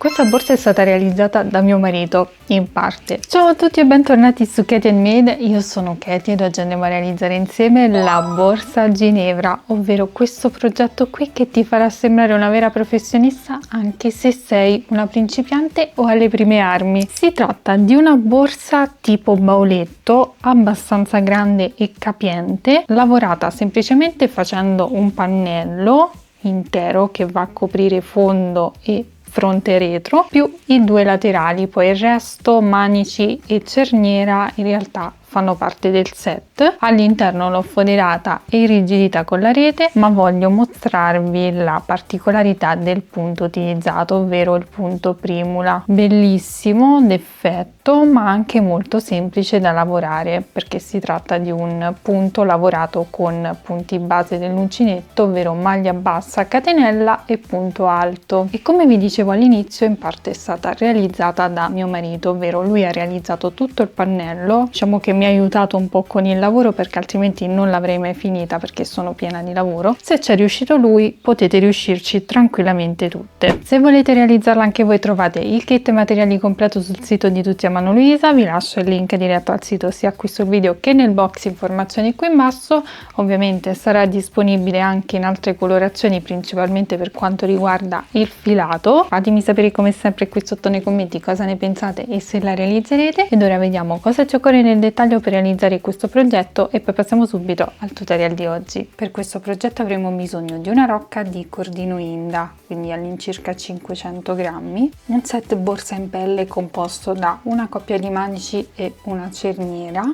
Questa borsa è stata realizzata da mio marito, in parte. Ciao a tutti e bentornati su Katie & Made, io sono Katie ed oggi andiamo a realizzare insieme la borsa Ginevra, ovvero questo progetto qui che ti farà sembrare una vera professionista anche se sei una principiante o alle prime armi. Si tratta di una borsa tipo bauletto, abbastanza grande e capiente, lavorata semplicemente facendo un pannello intero che va a coprire fondo e fronte e retro, più i due laterali, poi il resto, manici e cerniera, in realtà fanno parte del set. All'interno l'ho foderata e irrigidita con la rete, ma voglio mostrarvi la particolarità del punto utilizzato, ovvero il punto primula. Bellissimo d'effetto, ma anche molto semplice da lavorare, perché si tratta di un punto lavorato con punti base dell'uncinetto, ovvero maglia bassa, catenella e punto alto. E come vi dicevo all'inizio, in parte è stata realizzata da mio marito, ovvero lui ha realizzato tutto il pannello. Diciamo che mi ha aiutato un po' con il lavoro, perché altrimenti non l'avrei mai finita, perché sono piena di lavoro. Se c'è riuscito lui, potete riuscirci tranquillamente tutte. Se volete realizzarla anche voi, trovate il kit materiali completo sul sito di Tutti a Mano Luisa. Vi lascio il link diretto al sito sia qui sul video che nel box informazioni qui in basso. Ovviamente sarà disponibile anche in altre colorazioni, principalmente per quanto riguarda il filato. Fatemi sapere come sempre qui sotto nei commenti cosa ne pensate e se la realizzerete. Ed ora vediamo cosa ci occorre nel dettaglio per realizzare questo progetto e poi passiamo subito al tutorial di oggi. Per questo progetto avremo bisogno di una rocca di cordino Inda, quindi all'incirca 500 grammi, un set borsa in pelle composto da una coppia di manici e una cerniera,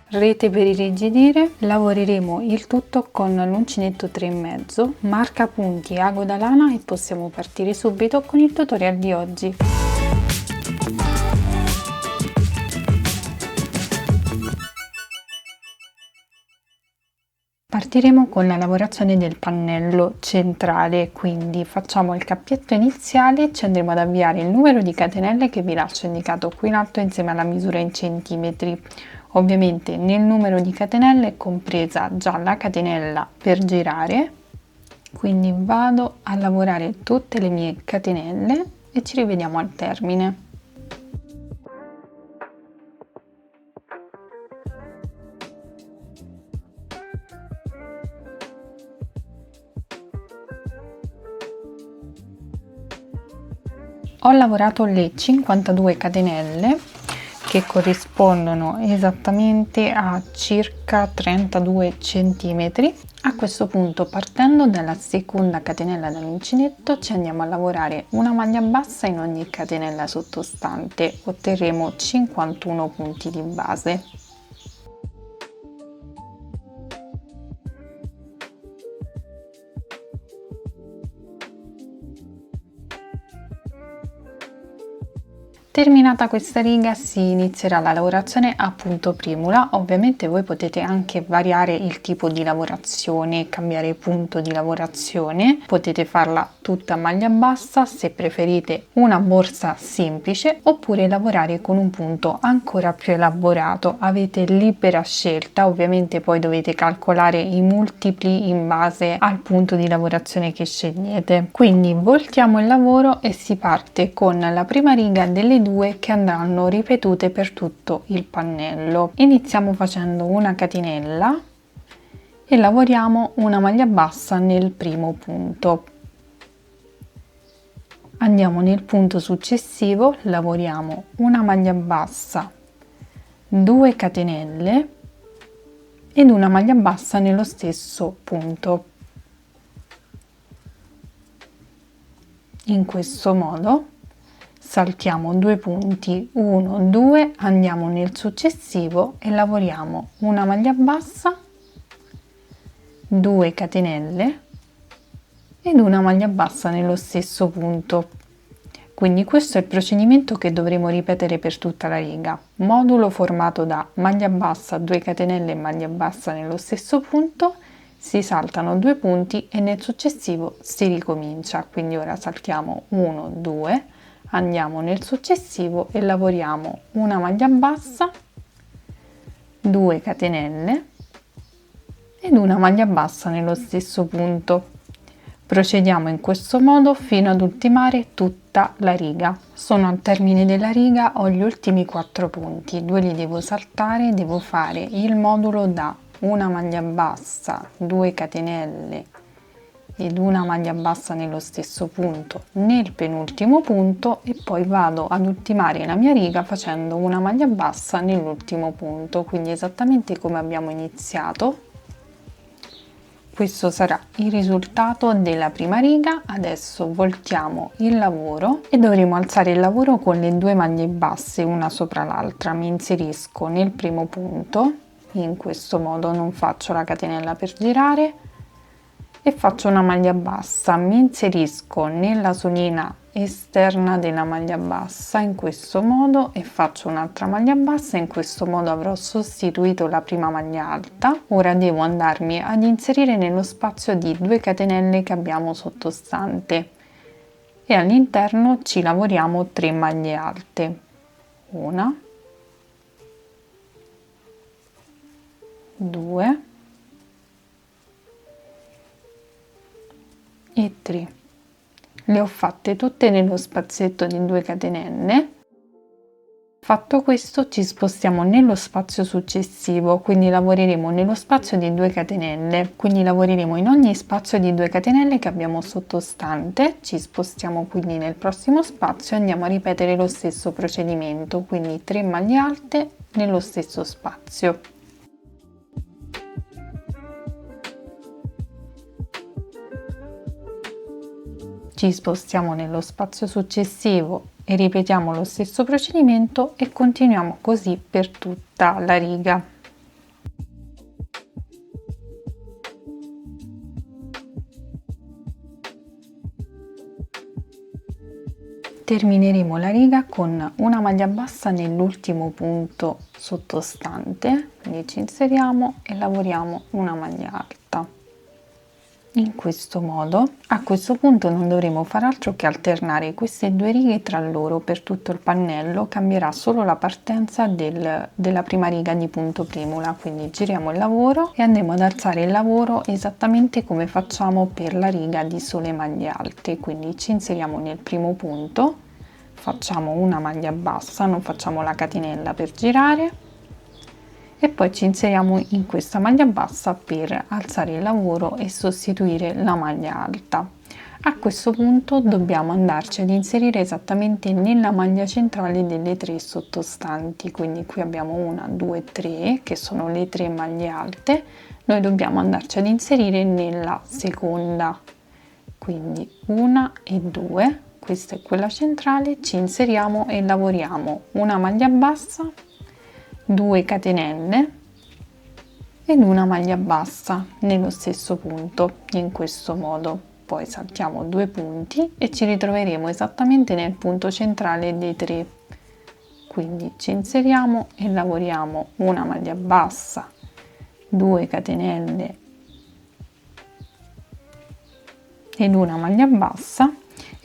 rete per irrigidire. Lavoreremo il tutto con l'uncinetto 3,5, marca punti ago da lana e possiamo partire subito con il tutorial di oggi. Partiremo con la lavorazione del pannello centrale, quindi facciamo il cappietto iniziale, ci andremo ad avviare il numero di catenelle che vi lascio indicato qui in alto insieme alla misura in centimetri. Ovviamente nel numero di catenelle è compresa già la catenella per girare, quindi vado a lavorare tutte le mie catenelle e ci rivediamo al termine. Ho lavorato le 52 catenelle che corrispondono esattamente a circa 32 centimetri. A questo punto, partendo dalla seconda catenella dell'uncinetto, ci andiamo a lavorare una maglia bassa in ogni catenella sottostante. Otterremo 51 punti di base. Terminata questa riga si inizierà la lavorazione a punto primula. Ovviamente voi potete anche variare il tipo di lavorazione, cambiare punto di lavorazione, potete farla tutta maglia bassa se preferite una borsa semplice, oppure lavorare con un punto ancora più elaborato. Avete libera scelta, ovviamente poi dovete calcolare i multipli in base al punto di lavorazione che scegliete. Quindi voltiamo il lavoro e si parte con la prima riga delle due che andranno ripetute per tutto il pannello. Iniziamo facendo una catenella e lavoriamo una maglia bassa nel primo punto. Andiamo nel punto successivo, lavoriamo una maglia bassa, 2 catenelle ed una maglia bassa nello stesso punto. In questo modo saltiamo 2 punti, 1, 2, andiamo nel successivo e lavoriamo una maglia bassa, 2 catenelle ed una maglia bassa nello stesso punto. Quindi questo è il procedimento che dovremo ripetere per tutta la riga. Modulo formato da maglia bassa, 2 catenelle e maglia bassa nello stesso punto, si saltano 2 punti e nel successivo si ricomincia. Quindi ora saltiamo 1, 2, andiamo nel successivo e lavoriamo una maglia bassa, 2 catenelle ed una maglia bassa nello stesso punto. Procediamo in questo modo fino ad ultimare tutta la riga. Sono al termine della riga, ho gli ultimi 4 punti, 2 li devo saltare, devo fare il modulo da una maglia bassa, 2 catenelle ed una maglia bassa nello stesso punto nel penultimo punto e poi vado ad ultimare la mia riga facendo una maglia bassa nell'ultimo punto, quindi esattamente come abbiamo iniziato. Questo sarà il risultato della prima riga. Adesso voltiamo il lavoro e dovremo alzare il lavoro con le 2 maglie basse una sopra l'altra. Mi inserisco nel primo punto, in questo modo non faccio la catenella per girare e faccio una maglia bassa. Mi inserisco nella solina esterna della maglia bassa in questo modo e faccio un'altra maglia bassa. In questo modo avrò sostituito la prima maglia alta. Ora devo andarmi ad inserire nello spazio di 2 catenelle che abbiamo sottostante e all'interno ci lavoriamo 3 maglie alte, una, 2 e 3. Le ho fatte tutte nello spazietto di 2 catenelle. Fatto questo ci spostiamo nello spazio successivo, quindi lavoreremo nello spazio di 2 catenelle, quindi lavoreremo in ogni spazio di 2 catenelle che abbiamo sottostante. Ci spostiamo quindi nel prossimo spazio e andiamo a ripetere lo stesso procedimento, quindi 3 maglie alte nello stesso spazio. Ci spostiamo nello spazio successivo e ripetiamo lo stesso procedimento e continuiamo così per tutta la riga. Termineremo la riga con una maglia bassa nell'ultimo punto sottostante, quindi ci inseriamo e lavoriamo una maglia alta. In questo modo, a questo punto non dovremo fare altro che alternare queste 2 righe tra loro per tutto il pannello. Cambierà solo la partenza della prima riga di punto primula, quindi giriamo il lavoro e andremo ad alzare il lavoro esattamente come facciamo per la riga di sole maglie alte, quindi ci inseriamo nel primo punto, facciamo una maglia bassa, non facciamo la catenella per girare e poi ci inseriamo in questa maglia bassa per alzare il lavoro e sostituire la maglia alta. A questo punto dobbiamo andarci ad inserire esattamente nella maglia centrale delle 3 sottostanti, quindi qui abbiamo 1, 2, 3 che sono le 3 maglie alte. Noi dobbiamo andarci ad inserire nella seconda, quindi 1 e 2, questa è quella centrale, ci inseriamo e lavoriamo una maglia bassa, 2 catenelle ed una maglia bassa nello stesso punto, in questo modo. Poi saltiamo 2 punti e ci ritroveremo esattamente nel punto centrale dei 3, quindi ci inseriamo e lavoriamo una maglia bassa, 2 catenelle ed una maglia bassa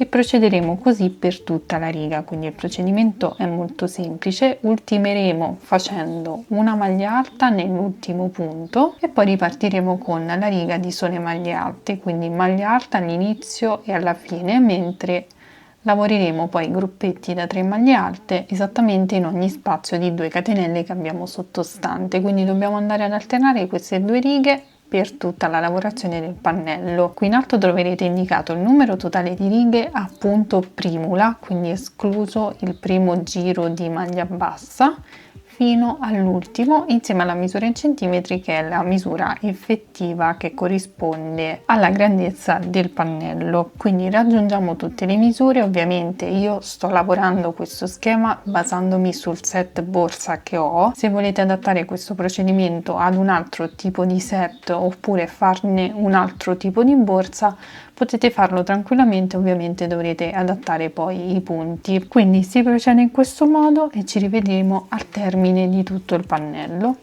e procederemo così per tutta la riga. Quindi il procedimento è molto semplice. Ultimeremo facendo una maglia alta nell'ultimo punto e poi ripartiremo con la riga di sole maglie alte, quindi maglia alta all'inizio e alla fine, mentre lavoreremo poi gruppetti da 3 maglie alte esattamente in ogni spazio di 2 catenelle che abbiamo sottostante. Quindi dobbiamo andare ad alternare queste 2 righe per tutta la lavorazione del pannello. Qui in alto troverete indicato il numero totale di righe a punto primula, quindi escluso il primo giro di maglia bassa fino all'ultimo, insieme alla misura in centimetri che è la misura effettiva che corrisponde alla grandezza del pannello. Quindi raggiungiamo tutte le misure. Ovviamente io sto lavorando questo schema basandomi sul set borsa che ho. Se volete adattare questo procedimento ad un altro tipo di set oppure farne un altro tipo di borsa, potete farlo tranquillamente. Ovviamente dovrete adattare poi i punti. Quindi si procede in questo modo e ci rivedremo al termine di tutto il pannello.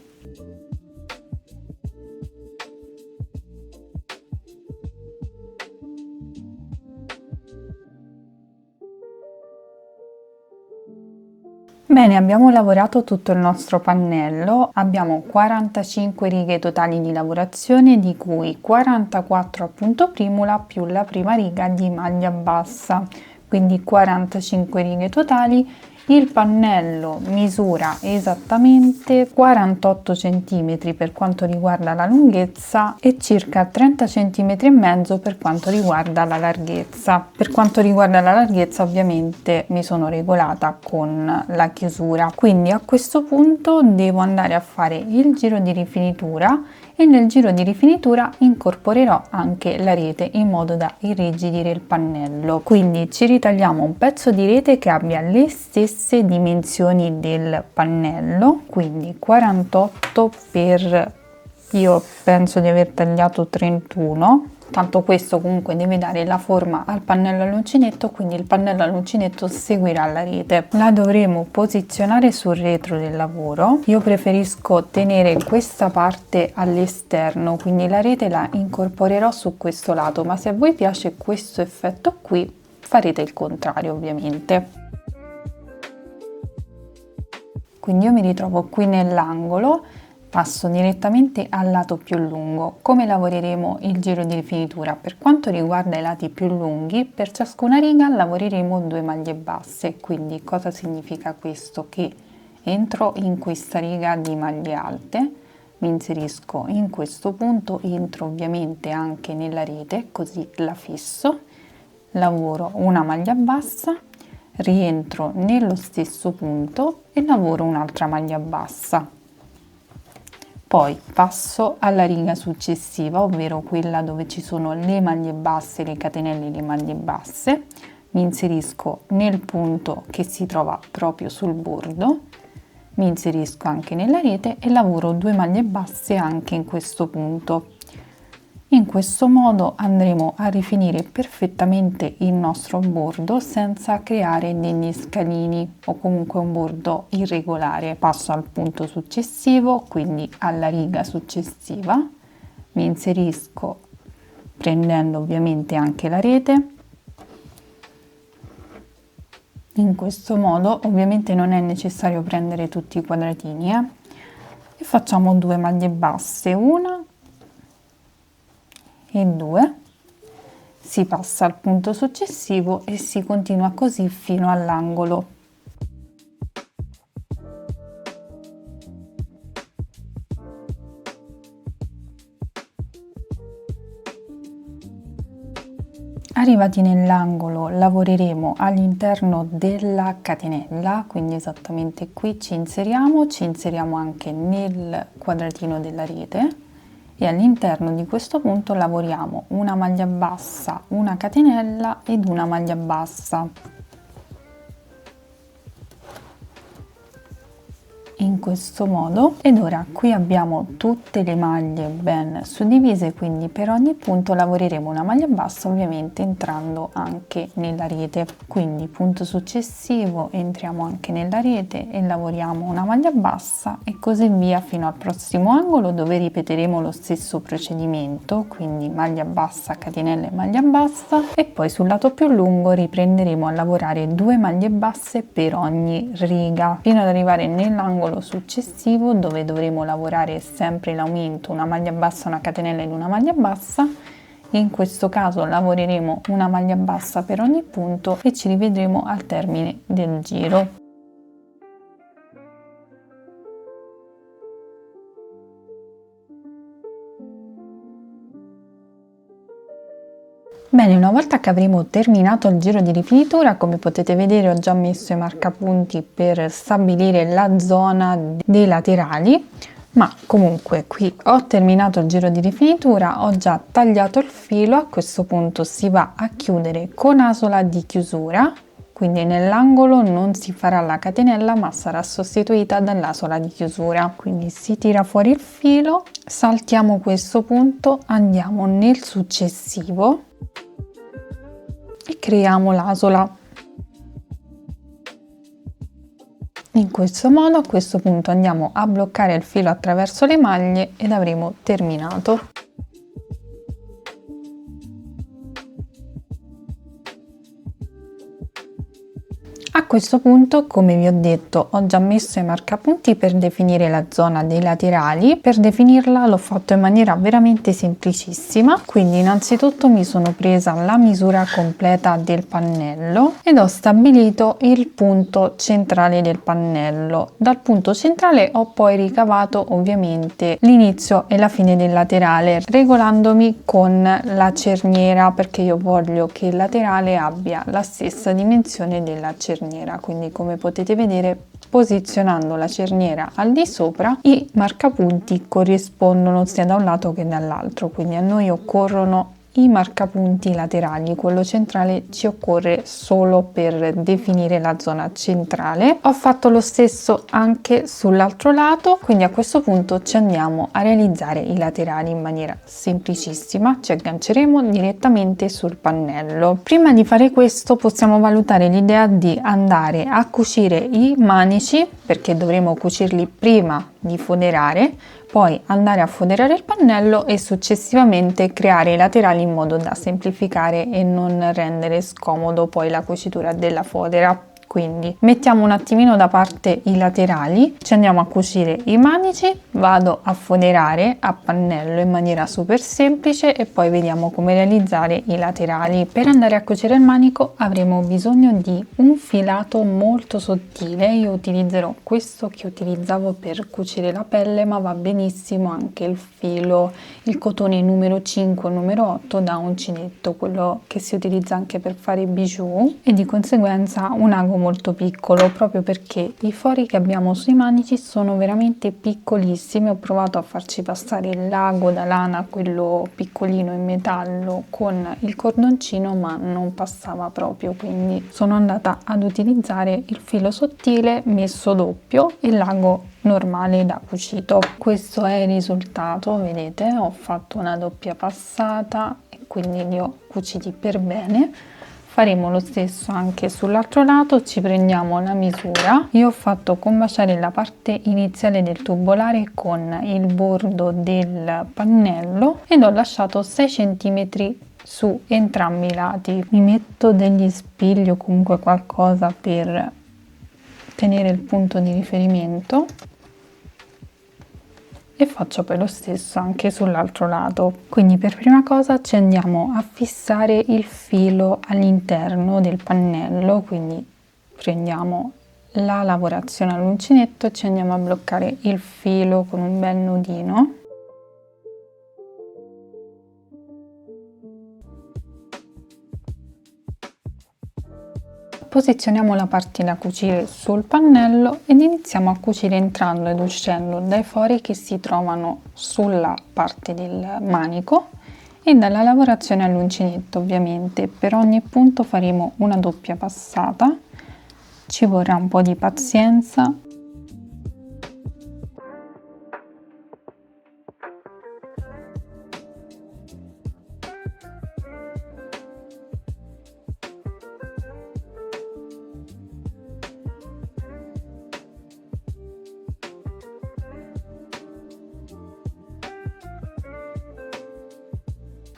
Bene, abbiamo lavorato tutto il nostro pannello, abbiamo 45 righe totali di lavorazione, di cui 44 a punto primula più la prima riga di maglia bassa, quindi 45 righe totali. Il pannello misura esattamente 48 cm per quanto riguarda la lunghezza e circa 30 cm e mezzo per quanto riguarda la larghezza. Per quanto riguarda la larghezza, ovviamente mi sono regolata con la chiusura, quindi a questo punto devo andare a fare il giro di rifinitura e nel giro di rifinitura incorporerò anche la rete in modo da irrigidire il pannello. Quindi ci ritagliamo un pezzo di rete che abbia le stesse dimensioni del pannello, quindi 48 per, io penso di aver tagliato 31, tanto questo comunque deve dare la forma al pannello all'uncinetto, quindi il pannello all'uncinetto seguirà la rete. La dovremo posizionare sul retro del lavoro. Io preferisco tenere questa parte all'esterno, quindi la rete la incorporerò su questo lato, ma se a voi piace questo effetto qui farete il contrario ovviamente. Quindi io mi ritrovo qui nell'angolo, passo direttamente al lato più lungo. Come lavoreremo il giro di rifinitura? Per quanto riguarda i lati più lunghi, per ciascuna riga lavoreremo 2 maglie basse. Quindi cosa significa questo? Che entro in questa riga di maglie alte, mi inserisco in questo punto, entro ovviamente anche nella rete, così la fisso, lavoro una maglia bassa, rientro nello stesso punto e lavoro un'altra maglia bassa. Poi passo alla riga successiva, ovvero quella dove ci sono le maglie basse, le catenelle e le maglie basse. Mi inserisco nel punto che si trova proprio sul bordo, mi inserisco anche nella rete e lavoro 2 maglie basse anche in questo punto. In questo modo andremo a rifinire perfettamente il nostro bordo senza creare degli scalini o comunque un bordo irregolare. Passo al punto successivo, quindi alla riga successiva, mi inserisco prendendo ovviamente anche la rete. In questo modo ovviamente non è necessario prendere tutti i quadratini e facciamo 2 maglie basse, una e 2, si passa al punto successivo e si continua così fino all'angolo. Arrivati nell'angolo lavoreremo all'interno della catenella, quindi esattamente qui ci inseriamo anche nel quadratino della rete e all'interno di questo punto lavoriamo una maglia bassa, una catenella ed una maglia bassa. In questo modo, ed ora qui abbiamo tutte le maglie ben suddivise, quindi per ogni punto lavoreremo una maglia bassa, ovviamente entrando anche nella rete. Quindi punto successivo entriamo anche nella rete e lavoriamo una maglia bassa e così via fino al prossimo angolo, dove ripeteremo lo stesso procedimento, quindi maglia bassa, catenella e maglia bassa, e poi sul lato più lungo riprenderemo a lavorare 2 maglie basse per ogni riga fino ad arrivare nell'angolo successivo, dove dovremo lavorare sempre l'aumento, una maglia bassa, una catenella ed una maglia bassa. In questo caso lavoreremo una maglia bassa per ogni punto e ci rivedremo al termine del giro. Bene, una volta che avremo terminato il giro di rifinitura, come potete vedere ho già messo i marcapunti per stabilire la zona dei laterali, ma comunque qui ho terminato il giro di rifinitura, ho già tagliato il filo. A questo punto si va a chiudere con asola di chiusura, quindi nell'angolo non si farà la catenella ma sarà sostituita dall'asola di chiusura. Quindi si tira fuori il filo, saltiamo questo punto, andiamo nel successivo e creiamo l'asola. In questo modo, a questo punto andiamo a bloccare il filo attraverso le maglie ed avremo terminato. A questo punto, come vi ho detto, ho già messo i marcapunti per definire la zona dei laterali. Per definirla l'ho fatto in maniera veramente semplicissima, quindi innanzitutto mi sono presa la misura completa del pannello ed ho stabilito il punto centrale del pannello. Dal punto centrale ho poi ricavato ovviamente l'inizio e la fine del laterale, regolandomi con la cerniera, perché io voglio che il laterale abbia la stessa dimensione della cerniera. Quindi, come potete vedere, posizionando la cerniera al di sopra, i marcapunti corrispondono sia da un lato che dall'altro, quindi a noi occorrono i marcapunti laterali, quello centrale ci occorre solo per definire la zona centrale. Ho fatto lo stesso anche sull'altro lato, quindi a questo punto ci andiamo a realizzare i laterali in maniera semplicissima. Ci agganceremo direttamente sul pannello. Prima di fare questo possiamo valutare l'idea di andare a cucire i manici, perché dovremo cucirli prima di foderare, poi andare a foderare il pannello e successivamente creare i laterali in modo da semplificare e non rendere scomodo poi la cucitura della fodera. Quindi mettiamo un attimino da parte i laterali, ci andiamo a cucire i manici, vado a foderare a pannello in maniera super semplice e poi vediamo come realizzare i laterali. Per andare a cucire il manico avremo bisogno di un filato molto sottile. Io utilizzerò questo che utilizzavo per cucire la pelle, ma va benissimo anche il filo, il cotone numero 5 o numero 8 da uncinetto, quello che si utilizza anche per fare i bijou, e di conseguenza un ago molto piccolo, proprio perché i fori che abbiamo sui manici sono veramente piccolissimi. Ho provato a farci passare il lago da lana, quello piccolino in metallo, con il cordoncino, ma non passava proprio, quindi sono andata ad utilizzare il filo sottile messo doppio e l'ago normale da cucito. Questo è il risultato, vedete, ho fatto una doppia passata e quindi li ho cuciti per bene. Faremo lo stesso anche sull'altro lato, ci prendiamo la misura. Io ho fatto combaciare la parte iniziale del tubolare con il bordo del pannello ed ho lasciato 6 cm su entrambi i lati. Mi metto degli spilli o comunque qualcosa per tenere il punto di riferimento e faccio poi lo stesso anche sull'altro lato. Quindi per prima cosa ci andiamo a fissare il filo all'interno del pannello, quindi prendiamo la lavorazione all'uncinetto e ci andiamo a bloccare il filo con un bel nodino. Posizioniamo la parte da cucire sul pannello ed iniziamo a cucire entrando ed uscendo dai fori che si trovano sulla parte del manico e dalla lavorazione all'uncinetto. Ovviamente per ogni punto faremo una doppia passata, ci vorrà un po' di pazienza.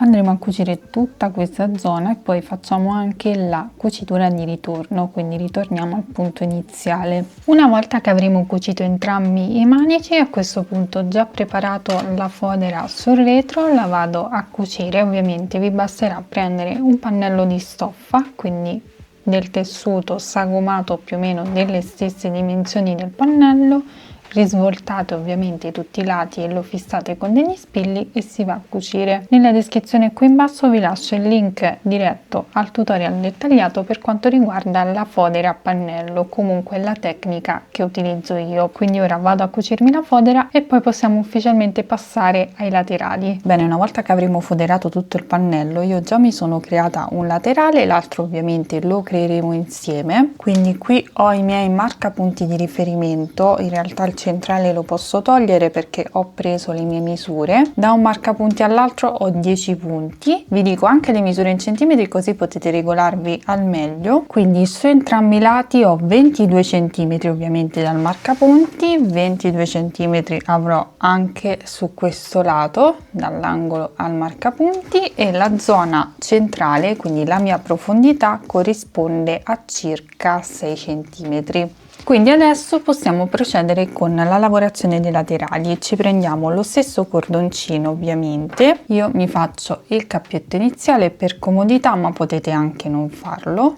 Andremo a cucire tutta questa zona e poi facciamo anche la cucitura di ritorno, quindi ritorniamo al punto iniziale. Una volta che avremo cucito entrambi i manici, a questo punto ho già preparato la fodera sul retro, la vado a cucire. Ovviamente vi basterà prendere un pannello di stoffa, quindi del tessuto sagomato più o meno delle stesse dimensioni del pannello, risvoltate ovviamente tutti i lati e lo fissate con degli spilli e si va a cucire. Nella descrizione qui in basso vi lascio il link diretto al tutorial dettagliato per quanto riguarda la fodera a pannello, comunque la tecnica che utilizzo io. Quindi ora vado a cucirmi la fodera e poi possiamo ufficialmente passare ai laterali. Bene, una volta che avremo foderato tutto il pannello, io già mi sono creata un laterale, l'altro ovviamente lo creeremo insieme. Quindi qui ho i miei marcapunti di riferimento, in realtà il centrale lo posso togliere perché ho preso le mie misure. Da un marcapunti all'altro ho 10 punti, vi dico anche le misure in centimetri così potete regolarvi al meglio. Quindi su entrambi i lati ho 22 centimetri ovviamente dal marcapunti, 22 centimetri avrò anche su questo lato dall'angolo al marcapunti, e la zona centrale, quindi la mia profondità, corrisponde a circa 6 centimetri. Quindi adesso possiamo procedere con la lavorazione dei laterali. Ci prendiamo lo stesso cordoncino ovviamente, io mi faccio il cappietto iniziale per comodità ma potete anche non farlo,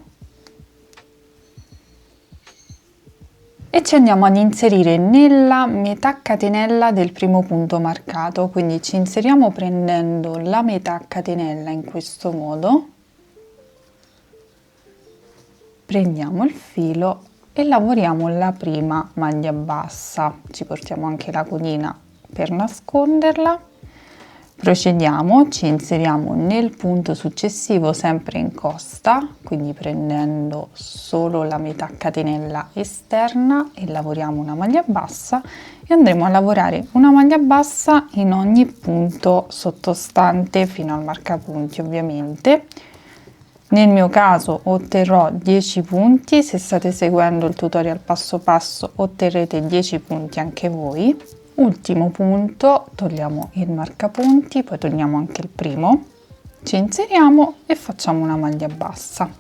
e ci andiamo ad inserire nella metà catenella del primo punto marcato, quindi ci inseriamo prendendo la metà catenella in questo modo, prendiamo il filo e lavoriamo la prima maglia bassa, ci portiamo anche la codina per nasconderla, procediamo, ci inseriamo nel punto successivo sempre in costa, quindi prendendo solo la metà catenella esterna e lavoriamo una maglia bassa, e andremo a lavorare una maglia bassa in ogni punto sottostante fino al marcapunti ovviamente. Nel mio caso otterrò 10 punti, se state seguendo il tutorial passo passo otterrete 10 punti anche voi. Ultimo punto, togliamo il marcapunti, poi togliamo anche il primo, ci inseriamo e facciamo una maglia bassa.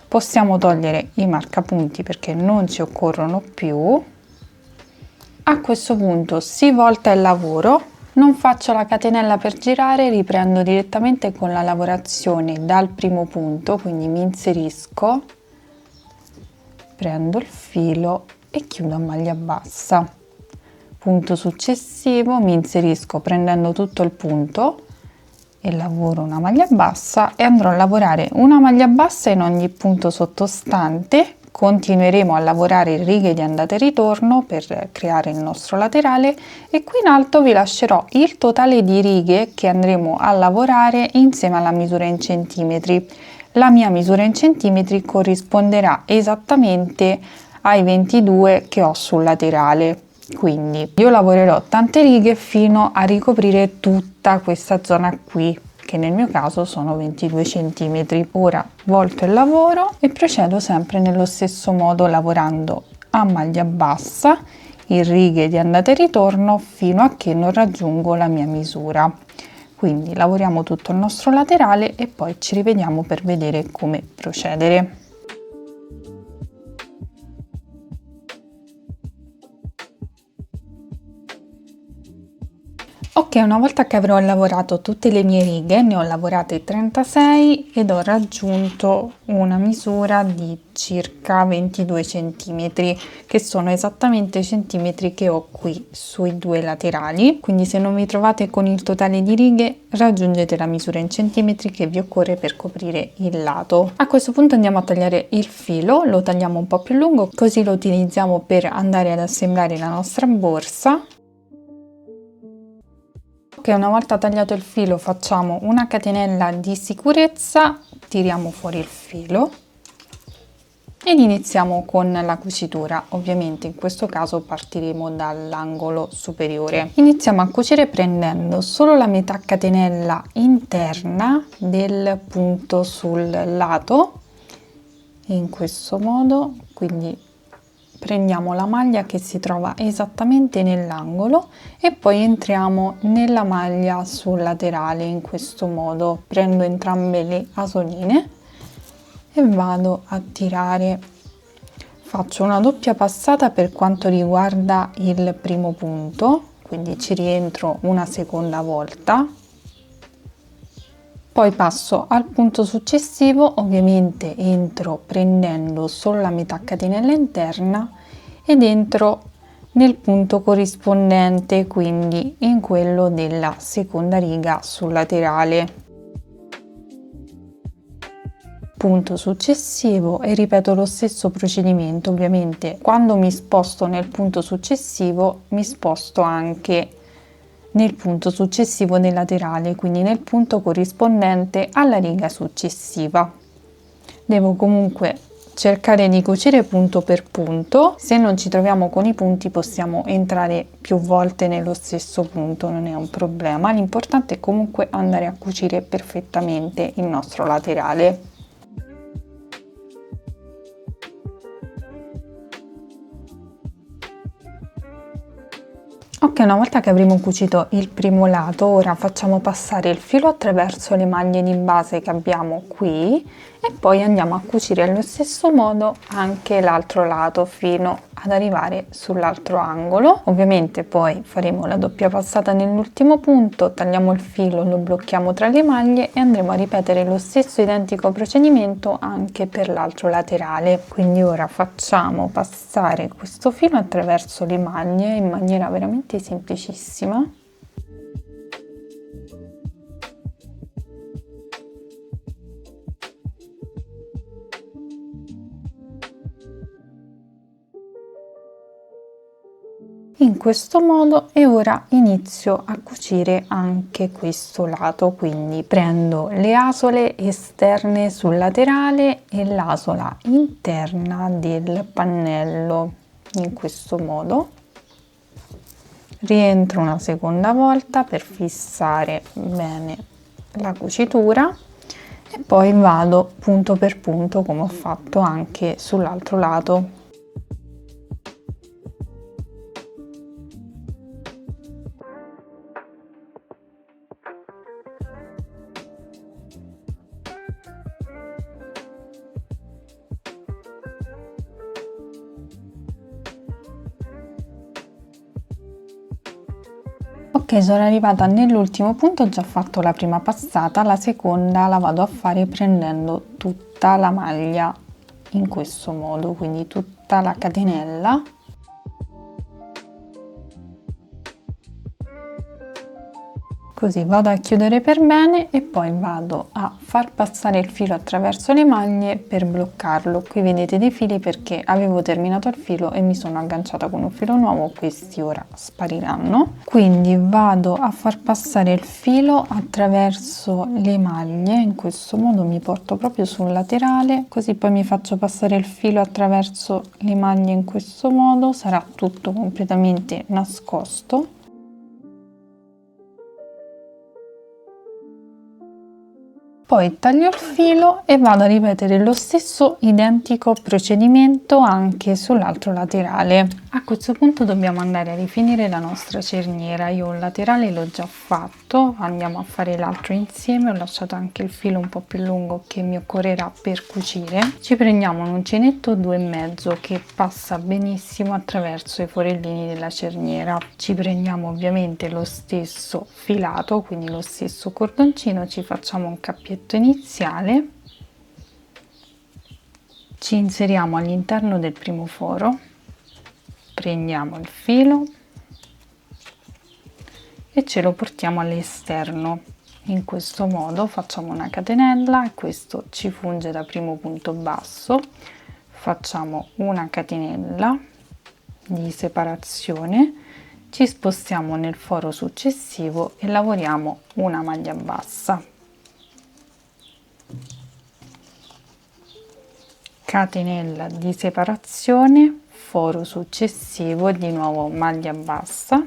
Possiamo togliere i marcapunti perché non ci occorrono più. A questo punto si volta il lavoro. Non faccio la catenella per girare, riprendo direttamente con la lavorazione dal primo punto, quindi mi inserisco, prendo il filo e chiudo a maglia bassa. Punto successivo, mi inserisco prendendo tutto il punto e lavoro una maglia bassa, e andrò a lavorare una maglia bassa in ogni punto sottostante. Continueremo a lavorare righe di andata e ritorno per creare il nostro laterale, e qui in alto vi lascerò il totale di righe che andremo a lavorare insieme alla misura in centimetri. La mia misura in centimetri corrisponderà esattamente ai 22 che ho sul laterale, quindi io lavorerò tante righe fino a ricoprire tutta questa zona qui, che nel mio caso sono 22 centimetri. Ora volto il lavoro e procedo sempre nello stesso modo, lavorando a maglia bassa in righe di andata e ritorno fino a che non raggiungo la mia misura. Quindi lavoriamo tutto il nostro laterale e poi ci rivediamo per vedere come procedere. Ok, una volta che avrò lavorato tutte le mie righe, ne ho lavorate 36 ed ho raggiunto una misura di circa 22 centimetri, che sono esattamente i centimetri che ho qui sui due laterali. Quindi se non vi trovate con il totale di righe, raggiungete la misura in centimetri che vi occorre per coprire il lato. A questo punto andiamo a tagliare il filo, lo tagliamo un po' più lungo, così lo utilizziamo per andare ad assemblare la nostra borsa. Ok, una volta tagliato il filo facciamo una catenella di sicurezza, tiriamo fuori il filo ed iniziamo con la cucitura. Ovviamente in questo caso partiremo dall'angolo superiore. Iniziamo a cucire prendendo solo la metà catenella interna del punto sul lato, in questo modo, quindi prendiamo la maglia che si trova esattamente nell'angolo e poi entriamo nella maglia sul laterale in questo modo. Prendo entrambe le asoline e vado a tirare. Faccio una doppia passata per quanto riguarda il primo punto, quindi ci rientro una seconda volta. Poi passo al punto successivo, ovviamente entro prendendo solo la metà catenella interna ed entro nel punto corrispondente, quindi in quello della seconda riga sul laterale. Punto successivo e ripeto lo stesso procedimento. Ovviamente quando mi sposto nel punto successivo mi sposto anche nel punto successivo del laterale, quindi nel punto corrispondente alla riga successiva. Devo comunque cercare di cucire punto per punto. Se non ci troviamo con i punti possiamo entrare più volte nello stesso punto, non è un problema. L'importante è comunque andare a cucire perfettamente il nostro laterale. Ok, una volta che avremo cucito il primo lato, ora facciamo passare il filo attraverso le maglie di base che abbiamo qui e poi andiamo a cucire allo stesso modo anche l'altro lato fino ad arrivare sull'altro angolo. Ovviamente poi faremo la doppia passata nell'ultimo punto, tagliamo il filo, lo blocchiamo tra le maglie e andremo a ripetere lo stesso identico procedimento anche per l'altro laterale. Quindi ora facciamo passare questo filo attraverso le maglie in maniera veramente semplicissima. In questo modo e ora inizio a cucire anche questo lato, quindi prendo le asole esterne sul laterale e l'asola interna del pannello in questo modo. Rientro una seconda volta per fissare bene la cucitura e poi vado punto per punto come ho fatto anche sull'altro lato. Ok, sono arrivata nell'ultimo punto, ho già fatto la prima passata, la seconda la vado a fare prendendo tutta la maglia in questo modo, quindi tutta la catenella. Così vado a chiudere per bene e poi vado a far passare il filo attraverso le maglie per bloccarlo. Qui vedete dei fili perché avevo terminato il filo e mi sono agganciata con un filo nuovo, questi ora spariranno. Quindi vado a far passare il filo attraverso le maglie, in questo modo mi porto proprio sul laterale, così poi mi faccio passare il filo attraverso le maglie in questo modo, sarà tutto completamente nascosto. Poi taglio il filo e vado a ripetere lo stesso identico procedimento anche sull'altro laterale. A questo punto dobbiamo andare a rifinire la nostra cerniera. Io un laterale l'ho già fatto, andiamo a fare l'altro insieme. Ho lasciato anche il filo un po' più lungo che mi occorrerà per cucire. Ci prendiamo un uncinetto 2,5 che passa benissimo attraverso i forellini della cerniera. Ci prendiamo ovviamente lo stesso filato, quindi lo stesso cordoncino, ci facciamo un cappietto iniziale, ci inseriamo all'interno del primo foro, prendiamo il filo e ce lo portiamo all'esterno. In questo modo facciamo una catenella e questo ci funge da primo punto basso. Facciamo una catenella di separazione, ci spostiamo nel foro successivo e lavoriamo una maglia bassa. Catenella di separazione, foro successivo e di nuovo maglia bassa,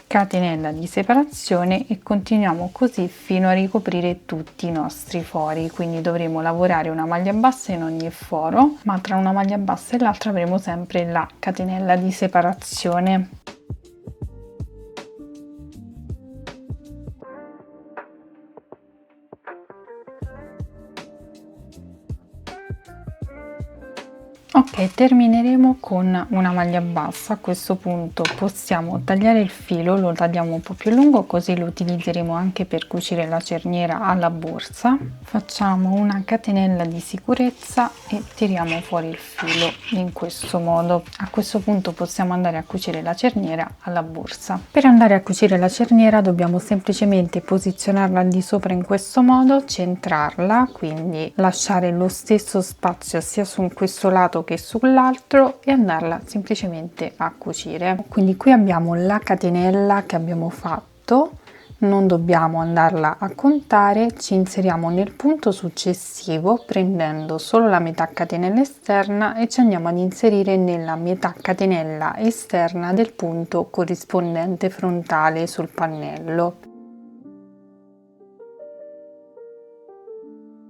catenella di separazione e continuiamo così fino a ricoprire tutti i nostri fori. Quindi dovremo lavorare una maglia bassa in ogni foro, ma tra una maglia bassa e l'altra avremo sempre la catenella di separazione. Ok, termineremo con una maglia bassa. A questo punto possiamo tagliare il filo, lo tagliamo un po' più lungo così lo utilizzeremo anche per cucire la cerniera alla borsa. Facciamo una catenella di sicurezza e tiriamo fuori il filo in questo modo. A questo punto possiamo andare a cucire la cerniera alla borsa. Per andare a cucire la cerniera dobbiamo semplicemente posizionarla al di sopra in questo modo, centrarla, quindi lasciare lo stesso spazio sia su questo lato che sull'altro e andarla semplicemente a cucire. Quindi qui abbiamo la catenella che abbiamo fatto, non dobbiamo andarla a contare, ci inseriamo nel punto successivo prendendo solo la metà catenella esterna e ci andiamo ad inserire nella metà catenella esterna del punto corrispondente frontale sul pannello.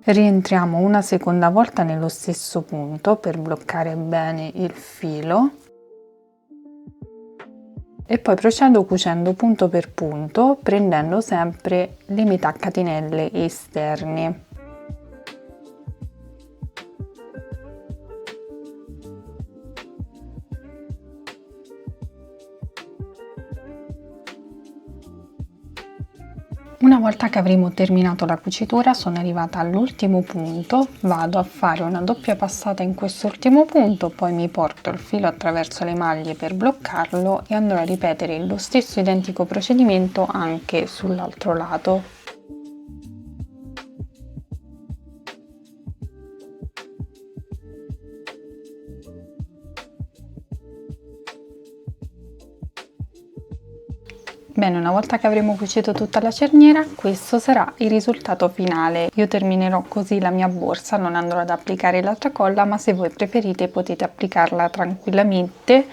Rientriamo una seconda volta nello stesso punto per bloccare bene il filo e poi procedo cucendo punto per punto prendendo sempre le metà catenelle esterne. Una volta che avremo terminato la cucitura, sono arrivata all'ultimo punto, vado a fare una doppia passata in quest'ultimo punto, poi mi porto il filo attraverso le maglie per bloccarlo e andrò a ripetere lo stesso identico procedimento anche sull'altro lato. Bene, una volta che avremo cucito tutta la cerniera, questo sarà il risultato finale. Io terminerò così la mia borsa, non andrò ad applicare la tracolla, ma se voi preferite potete applicarla tranquillamente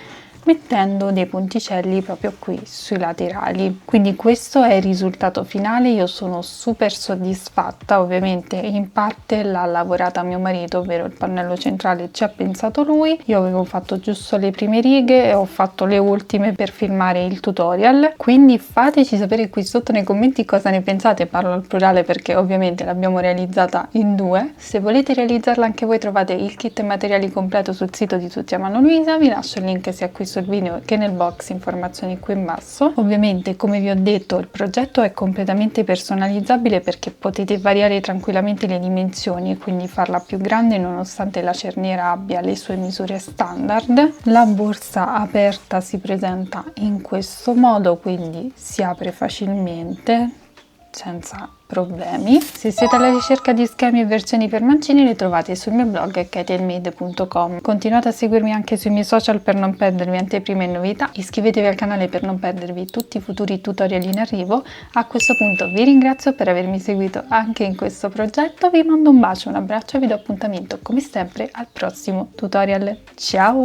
mettendo dei ponticelli proprio qui sui laterali. Quindi questo è il risultato finale, io sono super soddisfatta. Ovviamente in parte l'ha lavorata mio marito, ovvero il pannello centrale ci ha pensato lui, io avevo fatto giusto le prime righe e ho fatto le ultime per filmare il tutorial, quindi fateci sapere qui sotto nei commenti cosa ne pensate. Parlo al plurale perché ovviamente l'abbiamo realizzata in due. Se volete realizzarla anche voi trovate il kit e materiali completo sul sito di Tutti Amano Luisa, vi lascio il link sia qui sul video che nel box informazioni qui in basso. Ovviamente, come vi ho detto, il progetto è completamente personalizzabile perché potete variare tranquillamente le dimensioni, quindi farla più grande nonostante la cerniera abbia le sue misure standard. La borsa aperta si presenta in questo modo, quindi si apre facilmente senza problemi. Se siete alla ricerca di schemi e versioni per mancini, le trovate sul mio blog katyandmade.com. Continuate a seguirmi anche sui miei social per non perdervi anteprime e novità. Iscrivetevi al canale per non perdervi tutti i futuri tutorial in arrivo. A questo punto vi ringrazio per avermi seguito anche in questo progetto, vi mando un bacio, un abbraccio e vi do appuntamento come sempre al prossimo tutorial. Ciao!